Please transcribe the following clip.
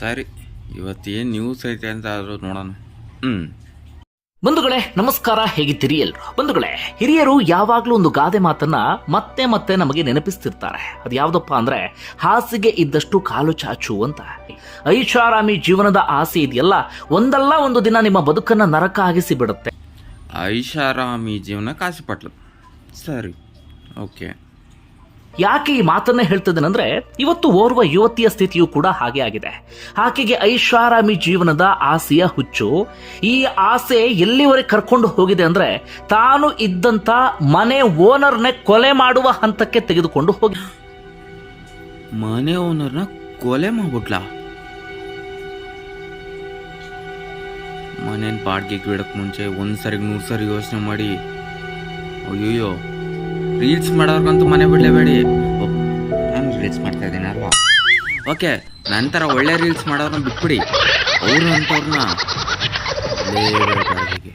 ಸರಿ, ಇವತ್ತೇನು ನ್ಯೂಸ್ ಐತೆ ಅಂತ ಆದರೂ ನೋಡೋಣ. ಬಂಧುಗಳೇ ನಮಸ್ಕಾರ, ಹೇಗಿದ್ದೀರಿ ಎಲ್ರು? ಬಂಧುಗಳೇ, ಹಿರಿಯರು ಯಾವಾಗ್ಲೂ ಒಂದು ಗಾದೆ ಮಾತನ್ನ ಮತ್ತೆ ಮತ್ತೆ ನಮಗೆ ನೆನಪಿಸ್ತಿರ್ತಾರೆ. ಅದು ಯಾವ್ದಪ್ಪ ಅಂದ್ರೆ, ಹಾಸಿಗೆ ಇದ್ದಷ್ಟು ಕಾಲು ಚಾಚು ಅಂತ. ಐಷಾರಾಮಿ ಜೀವನದ ಆಸೆ ಇದೆಯಲ್ಲ, ಒಂದಲ್ಲ ಒಂದು ದಿನ ನಿಮ್ಮ ಬದುಕನ್ನ ನರಕ ಆಗಿಸಿ ಬಿಡುತ್ತೆ. ಐಷಾರಾಮಿ ಜೀವನ ಕಾಸಿಪಟ್ಲು. ಸರಿ, ಓಕೆ. ಯಾಕೆ ಈ ಮಾತನ್ನ ಹೇಳ್ತಿದ್ದೇನೆಂದ್ರೆ, ಇವತ್ತು ಓರ್ವ ಯುವತಿಯ ಸ್ಥಿತಿಯೂ ಕೂಡ ಹಾಗೆ ಆಗಿದೆ. ಆಕೆಗೆ ಐಷಾರಾಮಿ ಜೀವನದ ಆಸೆಯ ಹುಚ್ಚು. ಈ ಆಸೆ ಎಲ್ಲಿವರೆಗೆ ಕರ್ಕೊಂಡು ಹೋಗಿದೆ ಅಂದ್ರೆ, ತಾನು ಇದ್ದಂತ ಮನೆ ಓನರ್ನೇ ಕೊಲೆ ಮಾಡುವ ಹಂತಕ್ಕೆ ತೆಗೆದುಕೊಂಡು ಹೋಗಿ. ಮನೆ ಓನರ್ನ ಕೊಲೆ ಮಾಡ್ಬಿಟ್ಲ? ಮನೇನ ಬಾಡಿಗೆಗೆ ಬಿಡಕ್ ಮುಂಚೆ ಒಂದ್ಸರಿಗೆ 100 ಸರಿ ಯೋಚನೆ ಮಾಡಿ. ಅಯ್ಯೋ, ರೀಲ್ಸ್ ಮಾಡೋರ್ಗಂತೂ ಮನೆ ಬಿಡಲೇಬೇಡಿ. ನಾನು ರೀಲ್ಸ್ ಮಾಡ್ತಾ ಇದ್ದೀನಿ ಅಲ್ವಾ? ಓಕೆ, ನಂತರ ಒಳ್ಳೆ ರೀಲ್ಸ್ ಮಾಡೋರನ್ನ ಬಿಟ್ಬಿಡಿ. ಅವರು ಅಂಥವ್ರನ್ನ